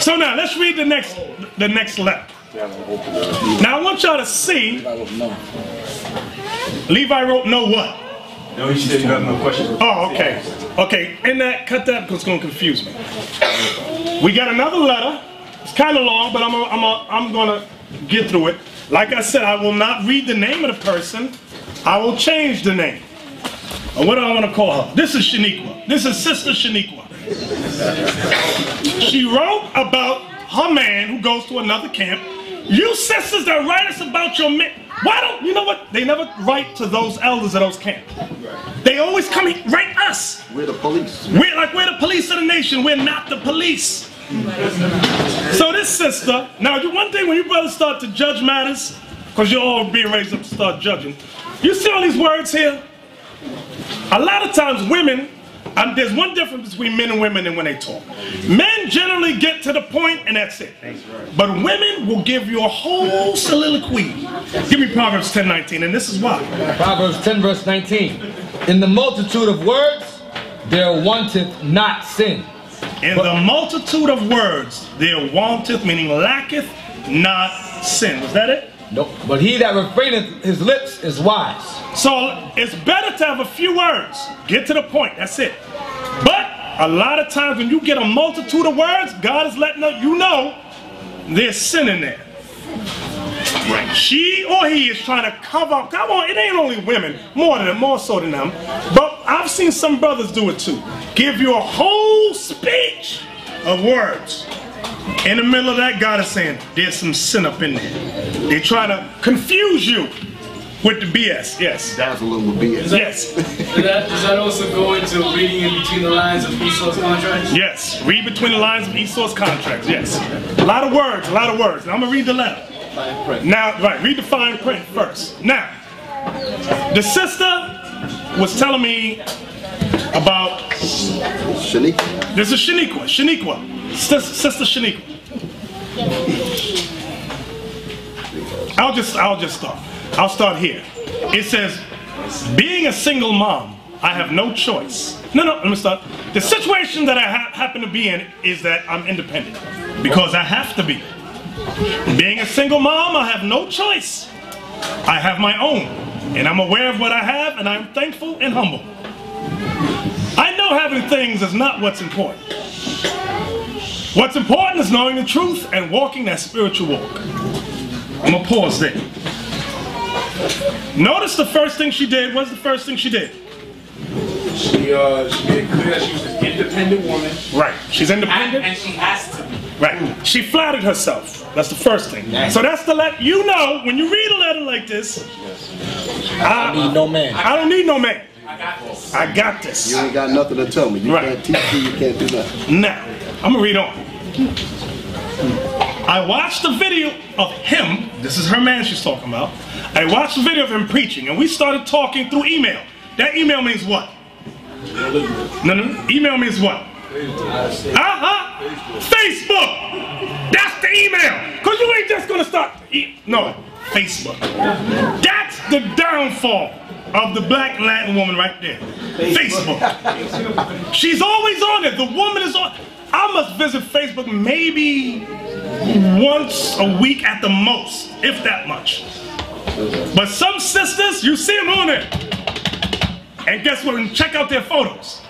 So now let's read the next letter. Now I want y'all to see. Levi wrote no what? No, he said you have no questions. Oh, okay. Okay, and cut that because it's going to confuse me. We got another letter. It's kind of long, but I'm going to get through it. Like I said, I will not read the name of the person. I will change the name. What do I want to call her? This is Shaniqua. This is Sister Shaniqua. She wrote about her man who goes to another camp. You sisters that write us about your man, why don't, you know what? They never write to those elders of those camps. They always come and write us. We're the police. We're the police of the nation. We're not the police. So this sister, now one thing when you brothers start to judge matters, because you're all being raised up to start judging, you see all these words here? A lot of times women, there's one difference between men and women and when they talk. Men generally get to the point and that's it. But women will give you a whole soliloquy. Give me Proverbs 10:19, and this is why. Proverbs 10 verse 19. In the multitude of words, there wanteth not sin. In the multitude of words, there wanteth, meaning lacketh, not sin. Was that it? Nope. But he that refraineth his lips is wise. So it's better to have a few words. Get to the point. That's it. But a lot of times when you get a multitude of words, God is letting you know there's sin in there. Right. She or he is trying to cover up. Come on, it ain't only women. More so than them. But I've seen some brothers do it too. Give you a whole speech of words. In the middle of that, God is saying, there's some sin up in there. They try to confuse you with the BS. Yes. That's a little BS. Yes. Does that also go into reading in between the lines of Esau's contracts? Yes. Read between the lines of Esau's contracts. Yes. A lot of words. Now I'm going to read the letter. Now, right, read the fine print first. Now, the sister was telling me about Shaniqua. This is Shaniqua. Sister Shaniqua. I'll just start. I'll start here. It says, being a single mom, I have no choice. No, let me start. The situation that I happen to be in is that I'm independent because I have to be. Being a single mom, I have no choice. I have my own, and I'm aware of what I have, and I'm thankful and humble. I know having things is not what's important. What's important is knowing the truth and walking that spiritual walk. I'm going to pause there. Notice the first thing she did. What's the first thing she did? She made it clear that she was an independent woman. Right. She's independent. And she has to be. Right. She flattered herself. That's the first thing. So that's the let you know when you read a letter like this. I don't need no man. I don't need no man. I got this. I got this. You ain't got nothing to tell me. You Right. can't teach me, you can't do nothing. Now, I'm going to read on. I watched the video of him. This is her man she's talking about. I watched the video of him preaching, and we started talking through email. That email means what? No. Email means what? Facebook. That's the email. Because you ain't just going to start. No, Facebook. That's the downfall of the black Latin woman right there. Facebook. She's always on it. The woman is on. I must visit Facebook maybe once a week at the most, if that much. But some sisters, you see them on it. And guess what? And check out their photos.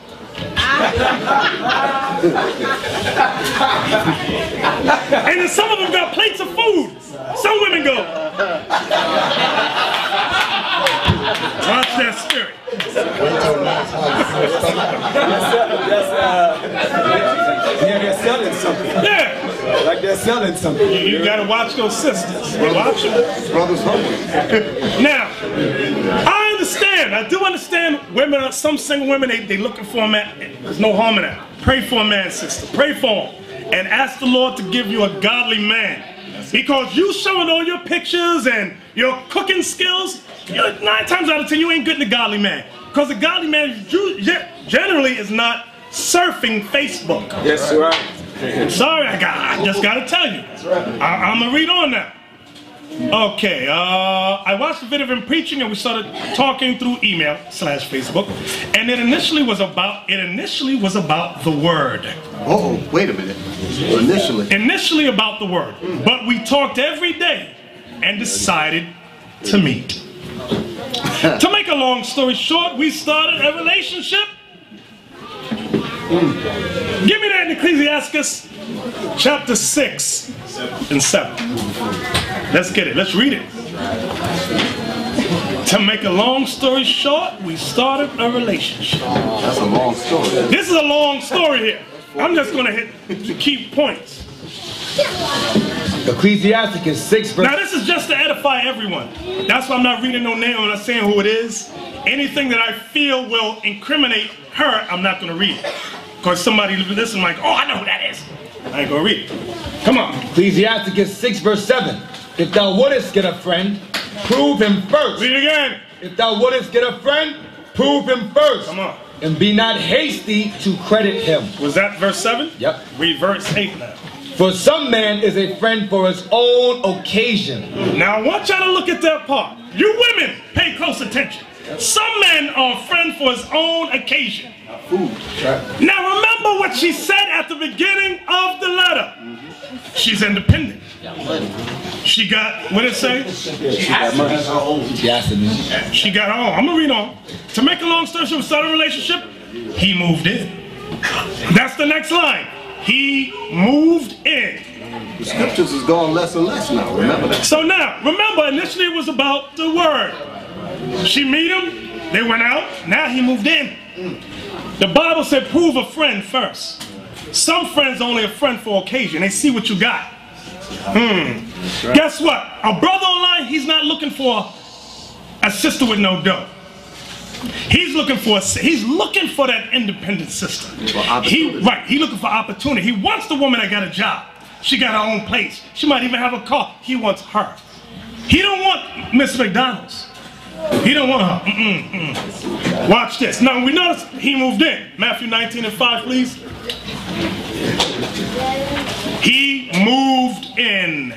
And then some of them got plates of food. Some women go. Watch that spirit. Yeah, they're selling something. Yeah. Like they're selling something. You gotta watch those sisters. Watch them. Brothers hungry. Now, I understand. I do understand women, some single women, they looking for a man. There's no harm in that. Pray for a man, sister. Pray for him. And ask the Lord to give you a godly man. Because you showing all your pictures and your cooking skills, 9 times out of 10 you ain't getting a godly man. Because a godly man generally is not surfing Facebook. Yes, right. Sorry, I just got to tell you. I'm going to read on now. Okay, I watched the video of him preaching, and we started talking through email/Facebook, and it initially was about the word. Oh, wait a minute. Initially about the word, but we talked every day and decided to meet. To make a long story short, we started a relationship. Give me that in Ecclesiastes chapter 6 and 7. Let's get it. Let's read it. To make a long story short, we started a relationship. That's a long story. This is a long story here. I'm just going to hit the key points. Ecclesiastes 6 verse. Now this is just to edify everyone. That's why I'm not reading no name. I'm not saying who it is. Anything that I feel will incriminate her, I'm not going to read it. Because somebody listen like, oh, I know who that is. I ain't going to read it. Come on. Ecclesiastes 6 verse 7. If thou wouldest get a friend, prove him first. Read it again. If thou wouldest get a friend, prove him first. Come on. And be not hasty to credit him. Was that verse 7? Yep. Read verse 8 now. For some man is a friend for his own occasion. Now I want y'all to look at that part. You women, pay close attention. Some men are a friend for his own occasion. Now remember what she said at the beginning of the letter. She's independent. She got, what did it say? She got money. She got her own. I'm going to read on. To make a long story short, we started a relationship. He moved in. That's the next line. He moved in. The scriptures is going less and less now. Remember that. So now, remember, initially it was about the word. She met him. They went out. Now he moved in. The Bible said prove a friend first. Some friends only a friend for occasion. They see what you got. Guess what? A brother online, he's not looking for a sister with no dough. He's looking for that independent sister. He looking for opportunity. He wants the woman that got a job. She got her own place. She might even have a car. He wants her. He don't want Miss McDonald's. He don't want her. Watch this. Now we notice he moved in. Matthew 19 and 5, please. He moved in.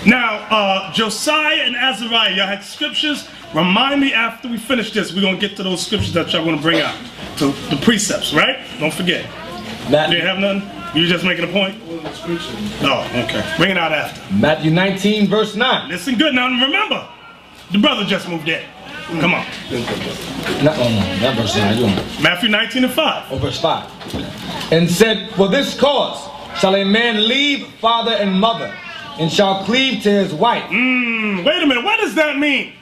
Now, Josiah and Azariah, y'all had scriptures. Remind me after we finish this, we're going to get to those scriptures that y'all want to bring out. To the precepts, right? Don't forget. You didn't have none? You just making a point? Oh, okay. Bring it out after. Matthew 19 verse 9. Listen good now. Remember, the brother just moved in. Come on. Not verse 9. Matthew 19 and 5. Oh, verse 5. And said, for this cause shall a man leave father and mother, and shall cleave to his wife. Wait a minute. What does that mean?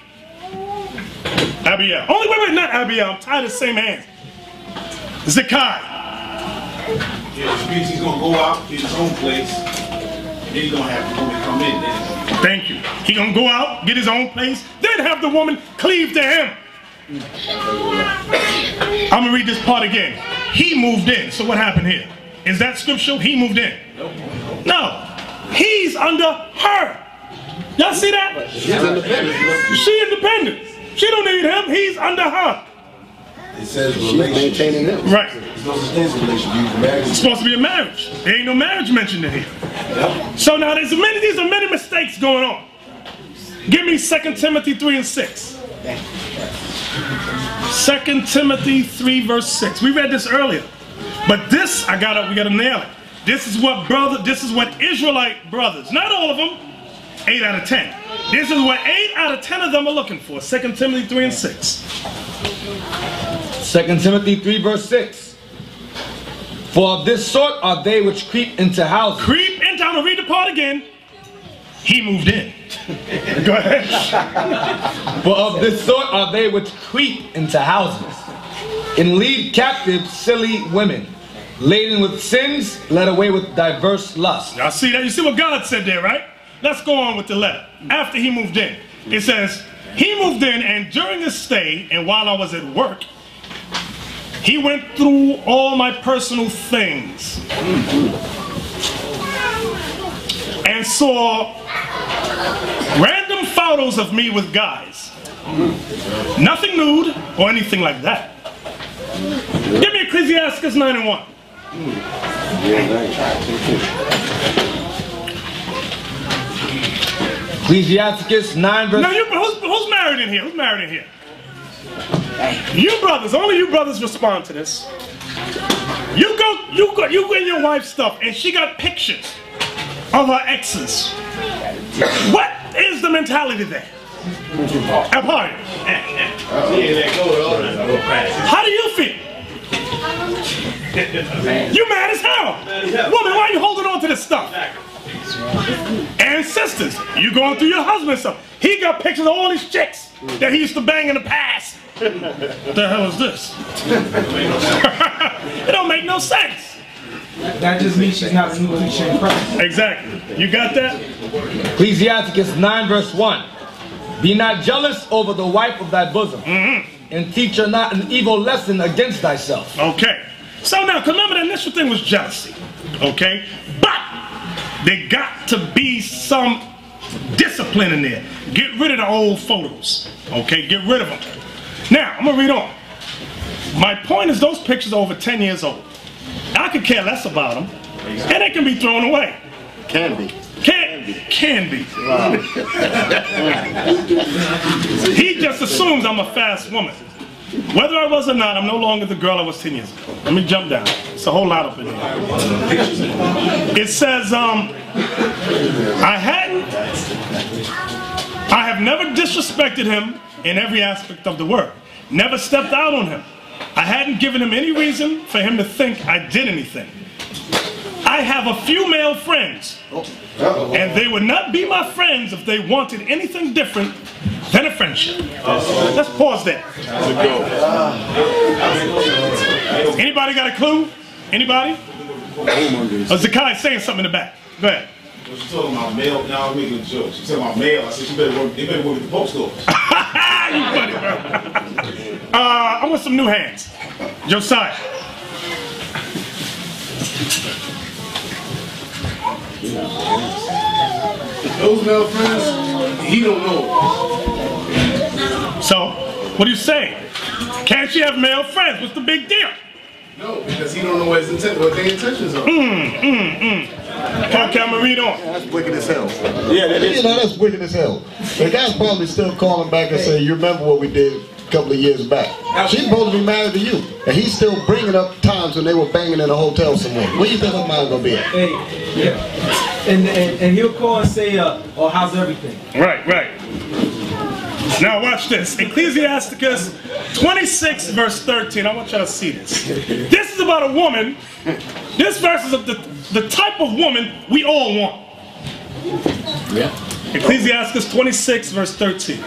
Abiel. Only wait, not Abiel. I'm tired of the same hands. Zekai. Yeah, which means he's gonna go out to his own place, and then he's gonna have the woman come in. Thank you. He gonna go out, get his own place, then have the woman cleave to him. I'm gonna read this part again. He moved in. So what happened here? Is that scriptural? He moved in. No. He's under her. Y'all see that? She's independent. She independent. She don't need him. He's under her. It says She's maintaining him. Right. There's no such thing as a relationship. Marriage. It's supposed to be a marriage. There ain't no marriage mentioned in here. So now these are many mistakes going on. Give me 2 Timothy 3 and 6. 2 Timothy 3 verse 6. We read this earlier. But this, we gotta nail it. This is what Israelite brothers, not all of them, 8 out of 10. This is what 8 out of 10 of them are looking for. 2 Timothy 3 and 6. 2 Timothy 3 verse 6. For of this sort are they which creep into houses. Creep into, I'm gonna read the part again. He moved in. Go ahead. For of this sort are they which creep into houses, and lead captive silly women, laden with sins, led away with diverse lusts. Y'all see that? You see what God said there, right? Let's go on with the letter. After he moved in, it says, he moved in, and during his stay, and while I was at work, he went through all my personal things and saw random photos of me with guys. Nothing nude or anything like that. Give me Ecclesiastes 9 and 1. Ecclesiasticus 9 verse... Now, who's married in here? Who's married in here? You brothers, only you brothers respond to this. You in your wife's stuff, and she got pictures of her exes. What is the mentality there? Abhorrent. How do you feel? You mad as hell. Woman, why are you holding on to this stuff? And sisters, you going through your husband's stuff. He got pictures of all these chicks that he used to bang in the past. What the hell is this? It don't make no sense. That just means she's not a new creature in Christ. Exactly. You got that? Ecclesiasticus 9 verse 1. Be not jealous over the wife of thy bosom, and teach her not an evil lesson against thyself. Okay. So now, remember the initial thing was jealousy. Okay? But there got to be some discipline in there. Get rid of the old photos. Okay? Get rid of them. Now, I'm going to read on. My point is those pictures are over 10 years old. I could care less about them, and they can be thrown away. Can be. Can be. He just assumes I'm a fast woman. Whether I was or not, I'm no longer the girl I was 10 years ago. Let me jump down. It's a whole lot up in here. It says, I have never disrespected him in every aspect of the word. Never stepped out on him. I hadn't given him any reason for him to think I did anything. I have a few male friends, and they would not be my friends if they wanted anything different than a friendship. Let's pause there. Anybody got a clue? Anybody? Zekiah saying something in the back. Go ahead. Well, she's talking about mail. Now I'm making a joke. She's talking about mail. I said they better work at the post office. You funny, bro. I want some new hands. Josiah. Those male friends, he don't know. So, what are you saying? Can't she have male friends? What's the big deal? No, because he don't know what their intentions are. Okay, I'm gonna read on. That's wicked as hell. Yeah, that's wicked as hell. The guy's probably still calling back and saying, you remember what we did a couple of years back. She's supposed to be married to you. And he's still bringing up times when they were banging in a hotel somewhere. Where you think her mind gonna be at? Hey, yeah. And he'll call and say, oh, how's everything? Right. Now watch this. Ecclesiasticus 26 verse 13. I want y'all to see this. This is about a woman. This verse is of the type of woman we all want. Yeah. Ecclesiasticus 26 verse 13.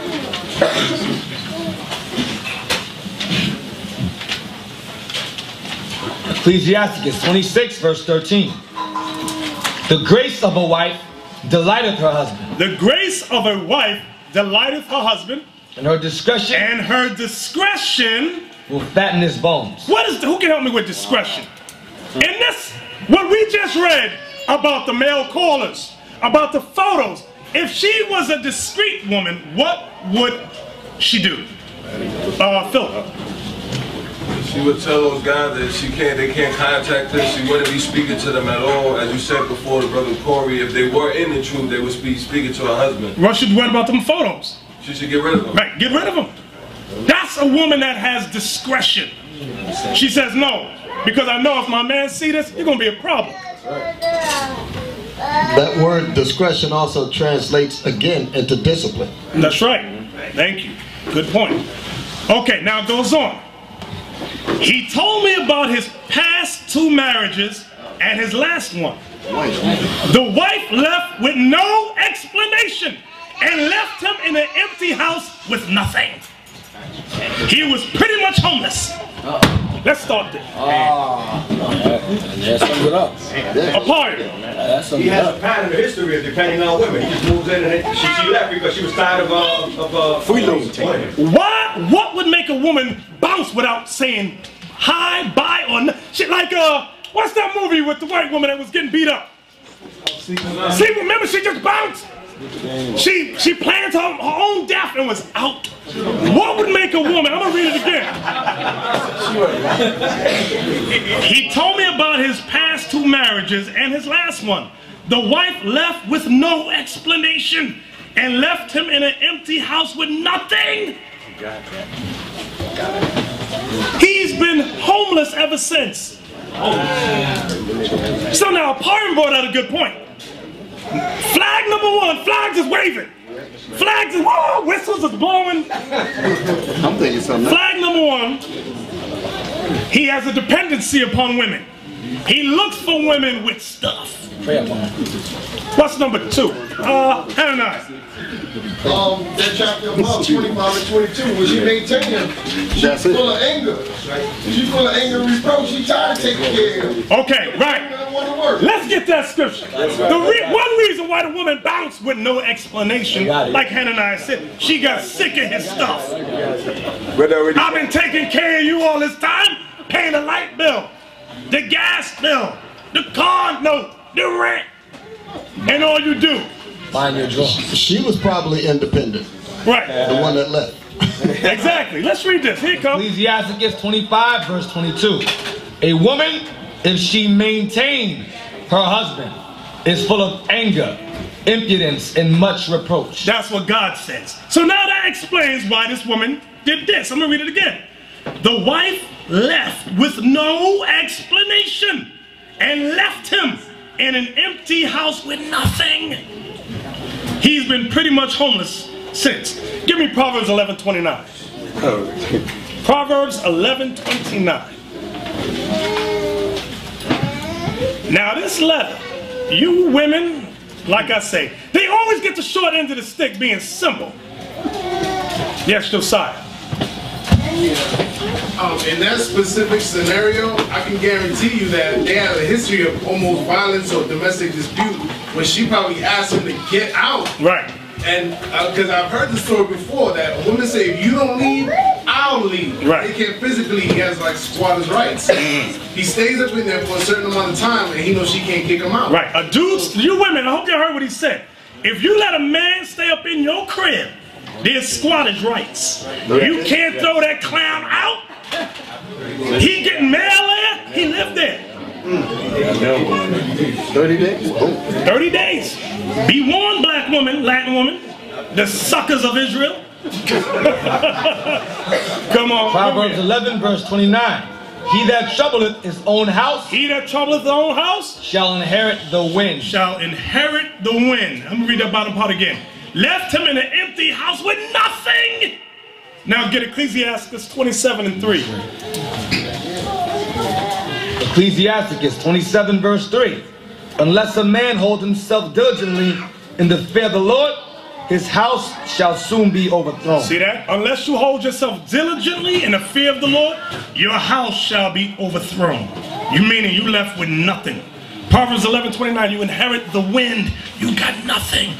Ecclesiasticus 26 verse 13. The grace of a wife delighteth her husband. The grace of a wife delighteth her husband. And her discretion. And her discretion will fatten his bones. Who can help me with discretion? In this, what we just read about the male callers, about the photos, if she was a discreet woman, what would she do? Philip. She would tell those guys that they can't contact her. She wouldn't be speaking to them at all. As you said before, the brother Corey, if they were in the truth, they would be speaking to her husband. What about them photos? She should get rid of them. Right, get rid of them. That's a woman that has discretion. She says no, because I know if my man see this, it's gonna be a problem. That word discretion also translates again into discipline. That's right. Thank you. Good point. Okay, now it goes on. He told me about his past 2 marriages and his last one. The wife left with no explanation and left him in an empty house with nothing. He was pretty much homeless. Let's start there. That sums it up. Apart. He has a pattern of history of depending on women. He just moves in and she left because she was tired of freeloading. What would make a woman bounce without saying hi, bye, or no? Shit like what's that movie with the white woman that was getting beat up? See, remember she just bounced. She planned her own death and was out. What would make a woman? I'm gonna read it again. He told me about his past 2 marriages and his last one. The wife left with no explanation and left him in an empty house with nothing. He's been homeless ever since. So now Parham brought out a good point. Flag number one, flags is waving. Flags is, whoa, whistles is blowing. I'm thinking something. Flag number one, he has a dependency upon women. He looks for women with stuff. What's number two? Hananiah. That chapter above, 25 and 22, when she maintained him, she's full of anger. She's full of anger and reproach. She tried to take care of him. Okay, right. Let's get that scripture. One reason why the woman bounced with no explanation, like Hananiah said, she got sick of his stuff. I've been taking care of you all this time, paying the light bill, the gas bill, the car note, the rent, and all you do. Find your job. She was probably independent. Right. The one that left. Exactly. Let's read this. Here it comes. Ecclesiasticus 25, verse 22. A woman, if she maintain her husband, is full of anger, impudence, and much reproach. That's what God says. So now that explains why this woman did this. I'm going to read it again. The wife left with no explanation and left him in an empty house with nothing. He's been pretty much homeless since. Give me Proverbs 11:29. Proverbs 11:29. Now this letter, you women, like I say, they always get the short end of the stick being simple. Yes, Josiah. In that specific scenario, I can guarantee you that they have a history of almost violence or domestic dispute when she probably asked him to get out. Right. And because I've heard the story before that women say, if you don't leave, I'll leave. Right. They can't physically, he has like squatters' rights. He stays up in there for a certain amount of time and he knows she can't kick him out. Right. A dude, you women, I hope you heard what he said. If you let a man stay up in your crib, there's squatters' rights. You can't throw that clown out. He getting mail there, he lived there. 30 days? 30 days. Be warned, black woman, Latin woman, the suckers of Israel. Come on. Proverbs 11, verse 29. He that troubleth his own house, he that troubleth his own house, shall inherit the wind. Shall inherit the wind. I'm going to read that bottom part again. Left him in an empty house with nothing. Now get Ecclesiastes 27:3. Ecclesiasticus 27, verse 3. Unless a man hold himself diligently in the fear of the Lord, his house shall soon be overthrown. See that? Unless you hold yourself diligently in the fear of the Lord, your house shall be overthrown. You meaning you left with nothing. Proverbs 11:29, you inherit the wind. You got nothing.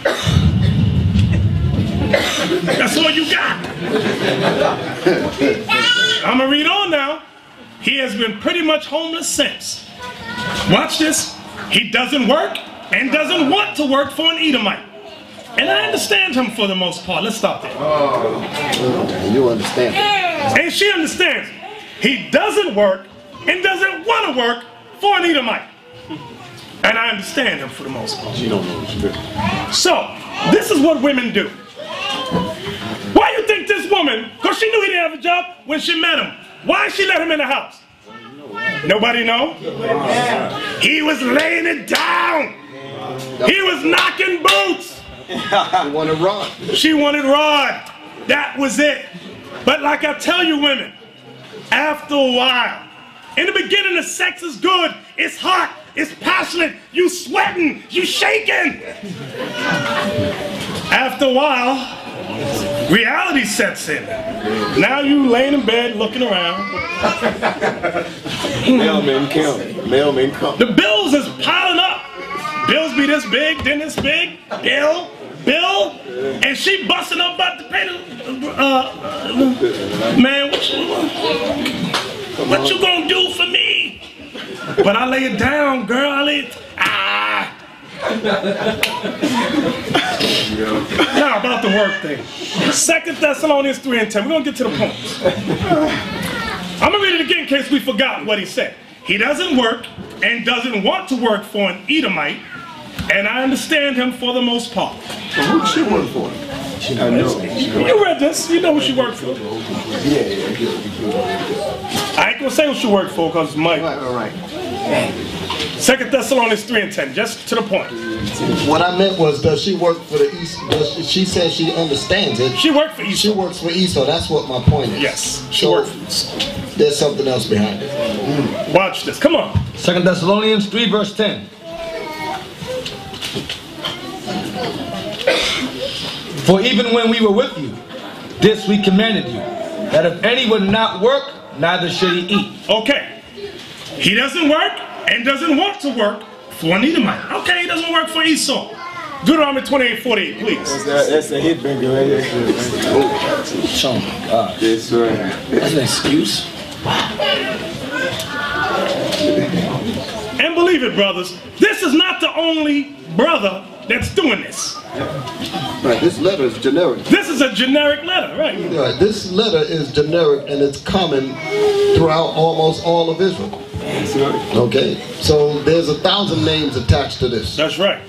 That's all you got. I'm going to read on now. He has been pretty much homeless since. Watch this. He doesn't work and doesn't want to work for an Edomite. And I understand him for the most part. Let's stop there. You understand it. And she understands. He doesn't work and doesn't want to work for an Edomite. And I understand him for the most part. She don't know what she did. So, this is what women do. Why you think this woman, because she knew he didn't have a job when she met him, why she let him in the house? Nobody know? He was laying it down. He was knocking boots. She wanted Rod. She wanted Rod. That was it. But like I tell you women, after a while, in the beginning the sex is good, it's hot, it's passionate, you sweating, you shaking. After a while, reality sets in. Now you laying in bed looking around. Mailman come. Mailman come. The bills is piling up. Bills be this big, then this big. Bill, and she busting up about to pay the, man, what you gonna do for me? But I lay it down, girl, I lay it, Now about the work thing. 2 Thessalonians 3:10. We're going to get to the point. I'm going to read it again in case we forgot what he said. He doesn't work and doesn't want to work for an Edomite. And I understand him for the most part. So who does she work for? I know. You read this. You know what she worked for. I ain't gonna say what she worked for because Mike. All right. 2 Thessalonians 3:10, just to the point. What I meant was, does she work for the East? She says she understands it. She worked for Esau. She works for Esau. That's what my point is. Yes, she So worked for Esau. there's something else behind it. Watch this. Come on. 2 Thessalonians 3 verse 10. For even when we were with you, this we commanded you, that if any would not work, neither should he eat. Okay. He doesn't work and doesn't want to work for an Edomite. Okay, he doesn't work for Esau. Deuteronomy 28:48, please. That's a hit bingo right there. Oh my God. That's right. That's an excuse. And believe it, brothers, this is not the only brother that's doing this. Right, this letter is generic. This is a generic letter, right? Right, this letter is generic and it's common throughout almost all of Israel. That's right. Okay, so there's 1,000 names attached to this. That's right.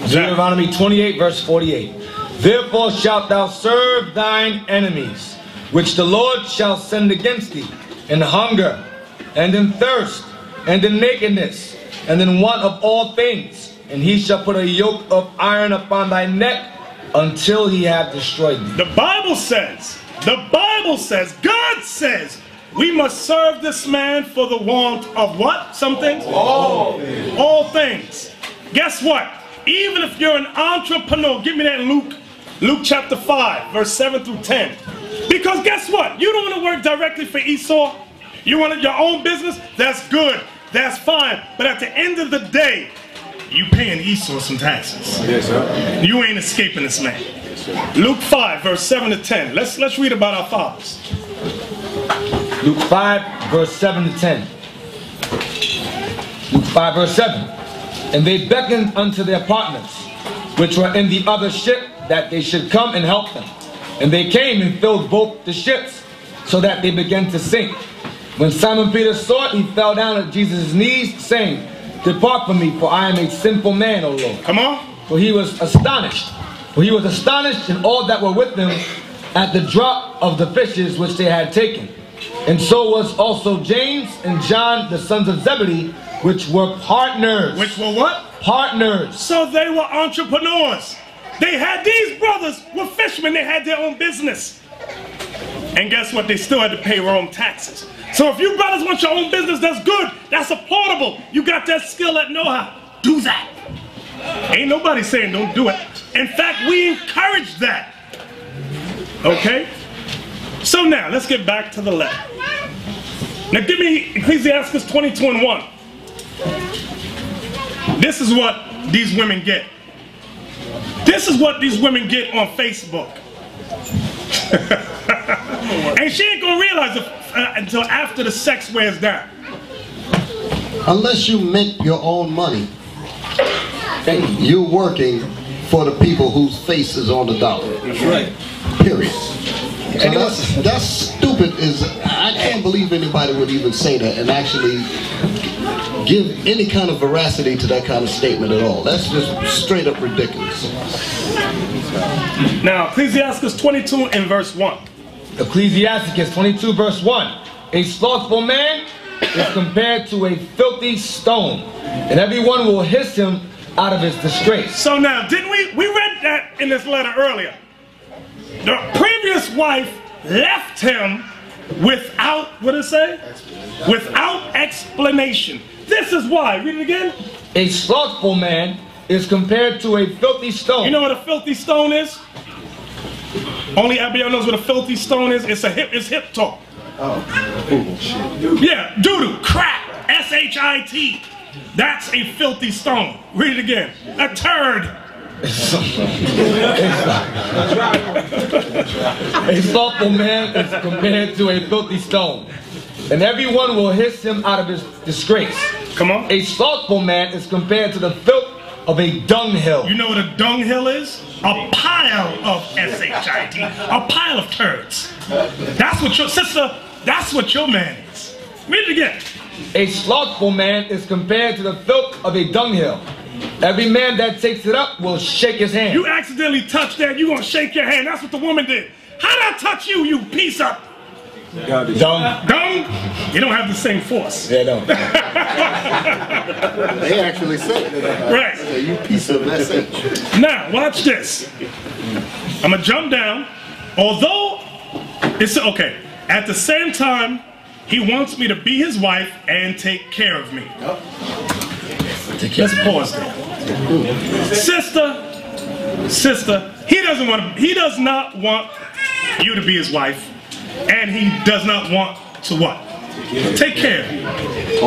Deuteronomy 28 verse 48. Therefore shalt thou serve thine enemies, which the Lord shall send against thee, in hunger, and in thirst, and in nakedness, and in want of all things. And he shall put a yoke of iron upon thy neck until he have destroyed thee. The Bible says, God says, we must serve this man for the want of what? Some things? All things. All things. Guess what? Even if you're an entrepreneur, give me that Luke chapter 5, verse 7 through 10. Because guess what? You don't want to work directly for Esau. You want your own business? That's good. That's fine. But at the end of the day, you paying Esau some taxes. Yes, sir. You ain't escaping this man. Yes, sir. Luke 5, verse 7 to 10. Let's read about our fathers. Luke 5 verse 7 to 10. Luke 5 verse 7. And they beckoned unto their partners, which were in the other ship, that they should come and help them. And they came and filled both the ships, so that they began to sink. When Simon Peter saw it, he fell down at Jesus' knees, saying, Depart from me, for I am a sinful man, O Lord. Come on. For he was astonished. For he was astonished, and all that were with them, at the drop of the fishes which they had taken. And so was also James and John, the sons of Zebedee, which were partners. Which were what? Partners. So they were entrepreneurs. They had, these brothers were fishermen. They had their own business. And guess what? They still had to pay their own taxes. So if you brothers want your own business, that's good. That's applaudable. You got that skill, that know-how. Do that. Ain't nobody saying don't do it. In fact, we encourage that. Okay? So now, let's get back to the letter. Now give me Ecclesiastes 22:1. This is what these women get. This is what these women get on Facebook. And she ain't gonna realize it until after the sex wears down. Unless you make your own money, you're working for the people whose face is on the dollar. That's right. Period. So that's stupid. I can't believe anybody would even say that and actually give any kind of veracity to that kind of statement at all. That's just straight up ridiculous. Now, Ecclesiastes 22 and verse 1. Ecclesiastes 22 verse 1. A slothful man is compared to a filthy stone, and everyone will hiss him out of his disgrace. So now, didn't we read that in this letter earlier? The previous wife left him without, what did it say? Without explanation. This is why. Read it again. A slothful man is compared to a filthy stone. You know what a filthy stone is? Only Abiel knows what a filthy stone is. It's hip talk. Oh, shit. Yeah, doo-doo, crap, S-H-I-T. That's a filthy stone. Read it again. A turd. A slothful man is compared to a filthy stone, and everyone will hiss him out of his disgrace. Come on. A slothful man is compared to the filth of a dunghill. You know what a dunghill is? A pile of S-H-I-T. A pile of turds. That's what your sister, that's what your man is. Read it again. A slothful man is compared to the filth of a dunghill, Every man that takes it up will shake his hand. You accidentally touch that, you gonna shake your hand. That's what the woman did. How'd I touch you, you piece of... Dumb. Dumb? You don't have the same force. Yeah, don't. They actually said that. Right. So you piece of SH. Now, watch this. I'm gonna jump down. Although, it's okay. At the same time, he wants me to be his wife and take care of me. Let's pause there. Sister, he does not want you to be his wife, and he does not want to what? Take care of you.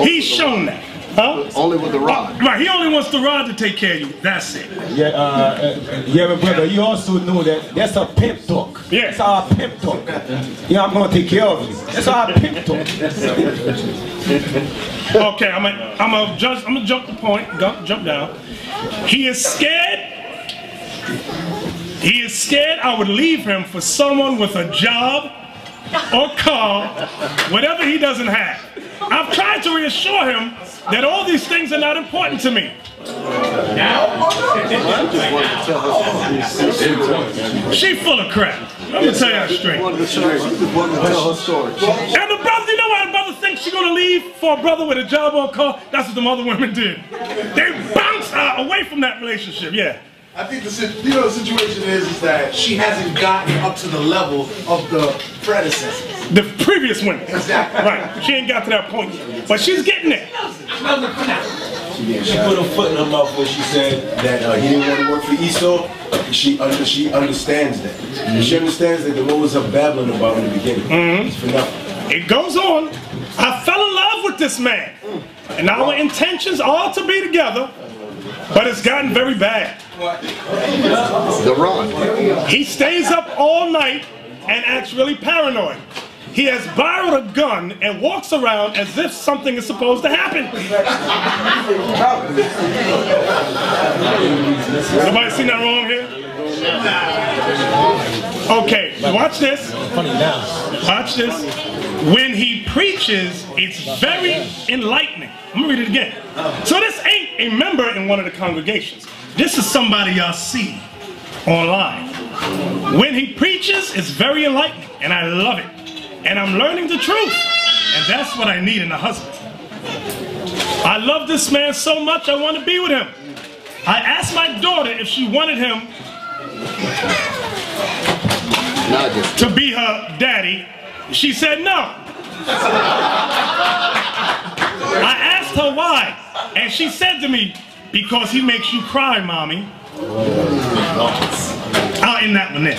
He's shown that. Huh? Only with the rod. Right, he only wants the rod to take care of you. That's it. Yeah, but brother, you also know that that's a pimp talk. Yeah. That's our pimp talk. Yeah, I'm gonna take care of you. That's our pimp talk. Okay, I'm gonna jump the point. Jump down. He is scared. He is scared I would leave him for someone with a job or car, whatever he doesn't have. I've tried to reassure him that all these things are not important to me. She full of crap. I'm gonna tell you that straight. And the brother, you know why the brother thinks she's gonna leave for a brother with a job or a car? That's what the other women did. They bounced her away from that relationship. Yeah. I think the situation is that she hasn't gotten up to the level of the predecessors. The previous women. Exactly. Right. She ain't got to that point yet. But she's getting there. She put her foot in her mouth when she said that he didn't want to work for Esau. She understands that. And she understands that the Lord was up babbling about in the beginning. It's for nothing. It goes on. I fell in love with this man. And our intentions are to be together. But it's gotten very bad. The rod. He stays up all night and acts really paranoid. He has borrowed a gun and walks around as if something is supposed to happen. Nobody seen that wrong here? Okay, watch this. Funny now. Watch this. When he preaches, it's very enlightening. I'm gonna read it again. So this ain't a member in one of the congregations. This is somebody y'all see online. When he preaches, it's very enlightening, and I love it. And I'm learning the truth, and that's what I need in a husband. I love this man so much, I want to be with him. I asked my daughter if she wanted him to be her daddy. She said no. I asked her why, and she said to me, because he makes you cry, mommy. I'll end that one there.